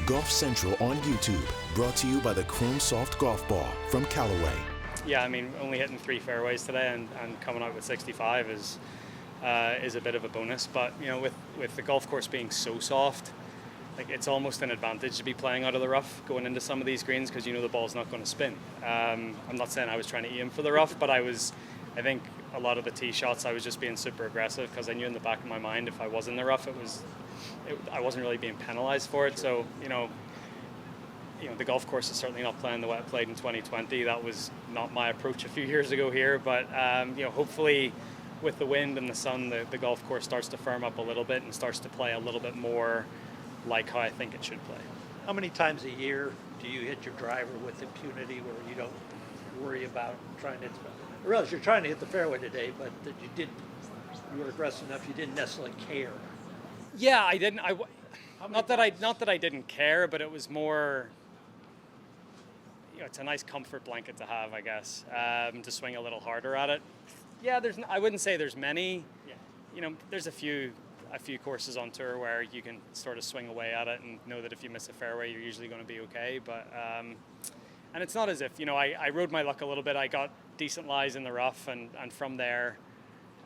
Golf Central on YouTube, brought to you by the Chrome Soft Golf Ball from Callaway. Yeah, I mean, only hitting 3 fairways today and coming out with 65 is a bit of a bonus. But, you know, with the golf course being so soft, like, it's almost an advantage to be playing out of the rough going into some of these greens, because you know the ball's not going to spin. I'm not saying I was trying to aim for the rough, but I think a lot of the tee shots I was just being super aggressive, because I knew in the back of my mind if I was in the rough, I wasn't really being penalized for it. So, you know, the golf course is certainly not playing the way it played in 2020. That was not my approach a few years ago here. But, hopefully with the wind and the sun, the golf course starts to firm up a little bit and starts to play a little bit more like how I think it should play. How many times a year do you hit your driver with impunity where you don't worry about trying to hit I realize you're trying to hit the fairway today, but that you were aggressive enough, you didn't necessarily care. Yeah, I didn't. Not that I didn't care, but it was more, it's a nice comfort blanket to have, I guess, to swing a little harder at it. Yeah, I wouldn't say there's many. Yeah. There's a few courses on tour where you can sort of swing away at it and know that if you miss a fairway, you're usually going to be okay. But and it's not as if, I rode my luck a little bit. I got decent lies in the rough, and from there,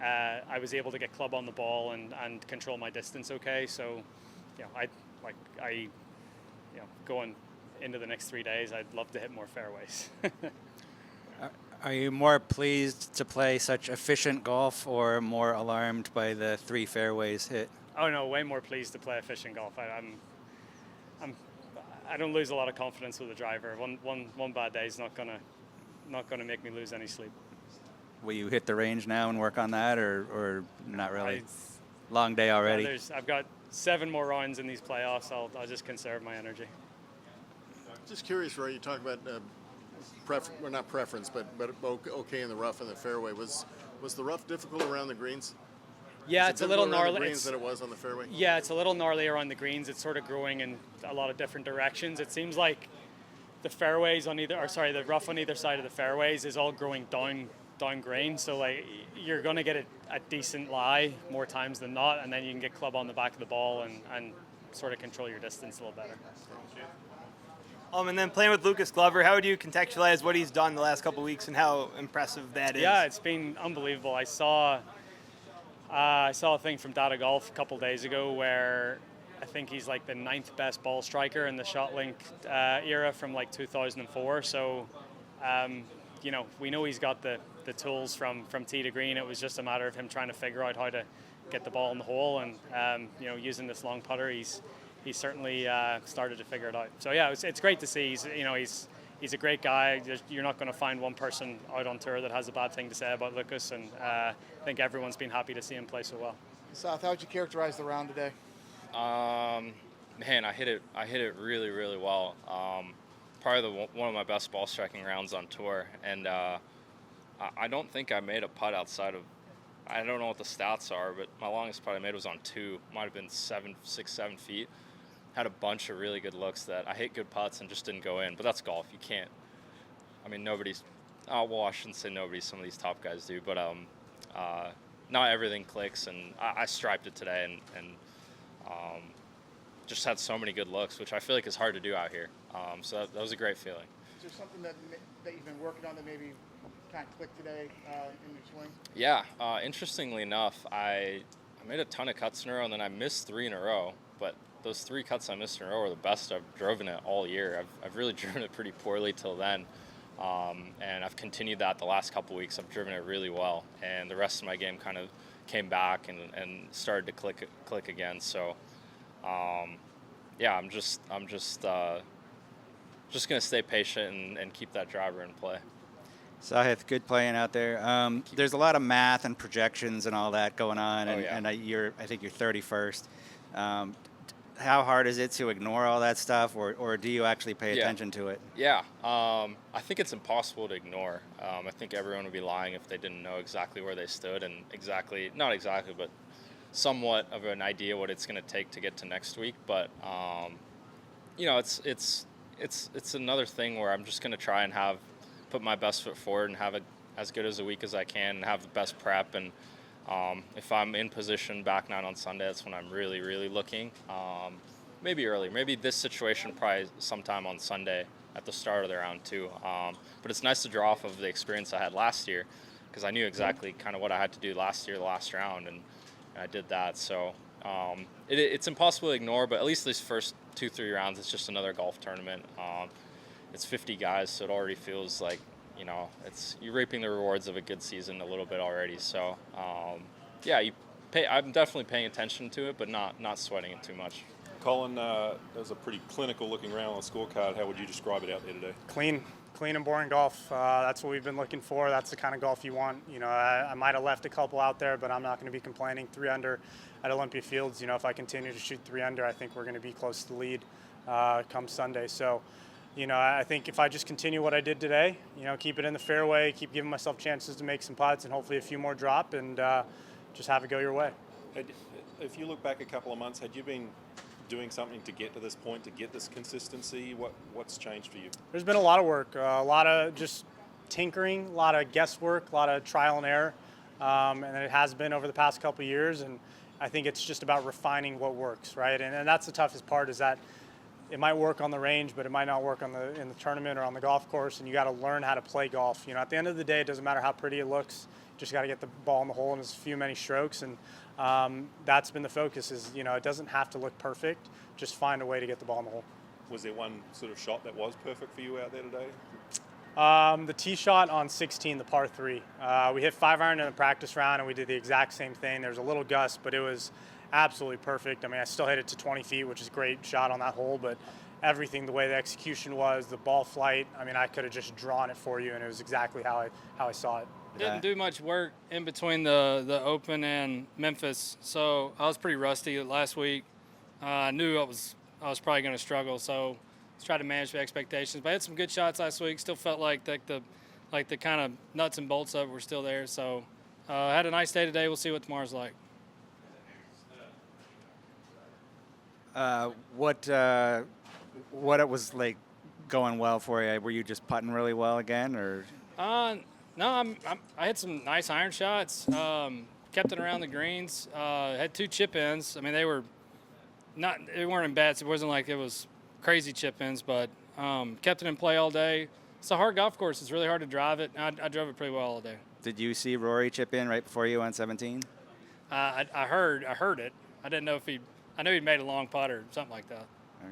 I was able to get club on the ball and control my distance okay. So, going into the next 3 days, I'd love to hit more fairways. Are you more pleased to play such efficient golf, or more alarmed by the 3 fairways hit? Oh no, way more pleased to play efficient golf. I don't lose a lot of confidence with the driver. One bad day is not gonna make me lose any sleep. Will you hit the range now and work on that, or not really? Long day already. I've got 7 more rounds in these playoffs. I'll just conserve my energy. Just curious, Roy, you talk about not preference, but okay in the rough and the fairway. Was the rough difficult around the greens? Yeah, it's a little gnarly. The greens than it was on the fairway. Yeah, it's a little gnarly around the greens. It's sort of growing in a lot of different directions. It seems like the rough on either side of the fairways is all growing down green. So like you're going to get a decent lie more times than not, and then you can get club on the back of the ball and sort of control your distance a little better. And then playing with Lucas Glover, how would you contextualize what he's done the last couple of weeks and how impressive that is? Yeah, it's been unbelievable. I saw a thing from Data Golf a couple days ago where I think he's like the 9th best ball striker in the ShotLink era from like 2004. So, we know he's got the tools from tee to green. It was just a matter of him trying to figure out how to get the ball in the hole, and using this long putter, he's certainly started to figure it out. So yeah, it's great to see. He's a great guy. You're not going to find one person out on tour that has a bad thing to say about Lucas, and I think everyone's been happy to see him play so well. Sahith, how would you characterize the round today? Man, I hit it really, really well. Probably one of my best ball striking rounds on tour, and I don't think I made a putt outside of, I don't know what the stats are, but my longest putt I made was on 2. Might have been 7 feet. Had a bunch of really good looks that I hit good putts and just didn't go in. But that's golf. You can't. I mean, nobody's. I shouldn't say nobody. Some of these top guys do, but not everything clicks. And I striped it today, and just had so many good looks, which I feel like is hard to do out here. So that was a great feeling. Is there something that you've been working on that maybe kind of clicked today in your swing? Yeah. Interestingly enough, I made a ton of cuts in a row, and then I missed 3 in a row. But those 3 cuts I missed in a row are the best I've driven it all year. I've really driven it pretty poorly till then, and I've continued that the last couple weeks. I've driven it really well, and the rest of my game kind of came back and started to click again. So, I'm just gonna stay patient and keep that driver in play. Sahith, good playing out there. There's a lot of math and projections and all that going on, and I think you're 31st. How hard is it to ignore all that stuff, or do you actually pay attention to it? Yeah, I think it's impossible to ignore. I think everyone would be lying if they didn't know exactly where they stood and not exactly, but somewhat of an idea what it's going to take to get to next week. But it's another thing where I'm just going to try and put my best foot forward and have as good as a week as I can and have the best prep. And if I'm in position back 9 on Sunday, that's when I'm really, really looking. maybe earlier. Maybe this situation probably sometime on Sunday at the start of the round too. But it's nice to draw off of the experience I had last year, because I knew exactly kind of what I had to do last year, the last round, and I did that. So it's impossible to ignore, but at least these first 2-3 rounds, it's just another golf tournament. It's 50 guys, so it already feels like, you're reaping the rewards of a good season a little bit already. So I'm definitely paying attention to it, but not sweating it too much. Collin, that was a pretty clinical looking round on the scorecard. How would you describe it out there today? Clean and boring golf. That's what we've been looking for. That's the kind of golf you want. I might have left a couple out there, but I'm not going to be complaining. 3 under at Olympia Fields. If I continue to shoot 3 under, I think we're going to be close to the lead come Sunday. So, I think if I just continue what I did today, keep it in the fairway, keep giving myself chances to make some putts, and hopefully a few more drop, and just have it go your way. If you look back a couple of months, had you been doing something to get to this point, to get this consistency? What's changed for you? There's been a lot of work, a lot of just tinkering, a lot of guesswork, a lot of trial and error, and it has been over the past couple of years, and I think it's just about refining what works, right? And that's the toughest part, is that it might work on the range, but it might not work in the tournament or on the golf course, and you got to learn how to play golf. At the end of the day, it doesn't matter how pretty it looks, you just got to get the ball in the hole in as many strokes, and that's been the focus. It doesn't have to look perfect, just find a way to get the ball in the hole. Was there one sort of shot that was perfect for you out there today? The tee shot on 16, the par 3. We hit 5-iron in the practice round, and we did the exact same thing. There was a little gust, but it was absolutely perfect. I still hit it to 20 feet, which is a great shot on that hole, but everything, the way the execution was, the ball flight, I could have just drawn it for you, and it was exactly how I saw it. Didn't do much work in between the Open and Memphis, so I was pretty rusty last week. I knew I was probably going to struggle, so let's try to manage the expectations. But I had some good shots last week. Still felt like the kind of nuts and bolts of it were still there. So I had a nice day today. We'll see what tomorrow's like. What it was like going well for you? Were you just putting really well again, or? No, I had some nice iron shots. Kept it around the greens. Had 2 chip ins. They weren't in bad. It wasn't like it was crazy chip ins, but kept it in play all day. It's a hard golf course. It's really hard to drive it. I drove it pretty well all day. Did you see Rory chip in right before you on 17? I heard it. I didn't know if I knew he'd made a long putt or something like that. Okay.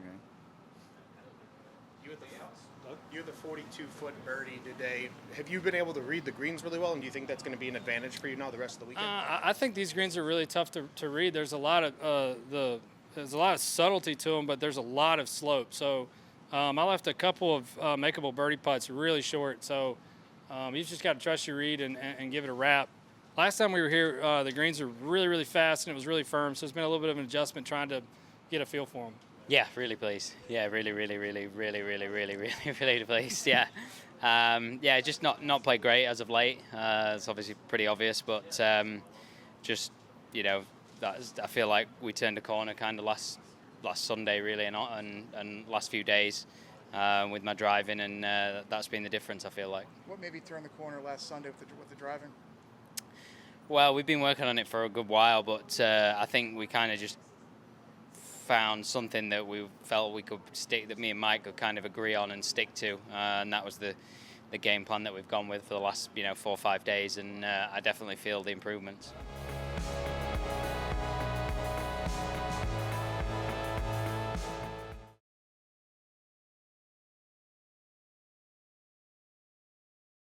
You had the 42-foot birdie today. Have you been able to read the greens really well, and do you think that's going to be an advantage for you now the rest of the weekend? I think these greens are really tough to read. There's a lot of subtlety to them, but there's a lot of slope. So I left a couple of makeable birdie putts really short. So you've just got to trust your read and give it a wrap. Last time we were here, the greens were really, really fast, and it was really firm. So it's been a little bit of an adjustment trying to get a feel for them. Yeah, really pleased. Yeah, really pleased. Yeah, just not played great as of late. It's obviously pretty obvious, but just I feel like we turned a corner kind of last Sunday really, and last few days with my driving, and that's been the difference. I feel like. What maybe turned the corner last Sunday with the driving? Well, we've been working on it for a good while, but I think we kind of just found something that we felt we could stick, that me and Mike could kind of agree on and stick to, and that was the game plan that we've gone with for the last 4 or 5 days, and I definitely feel the improvements.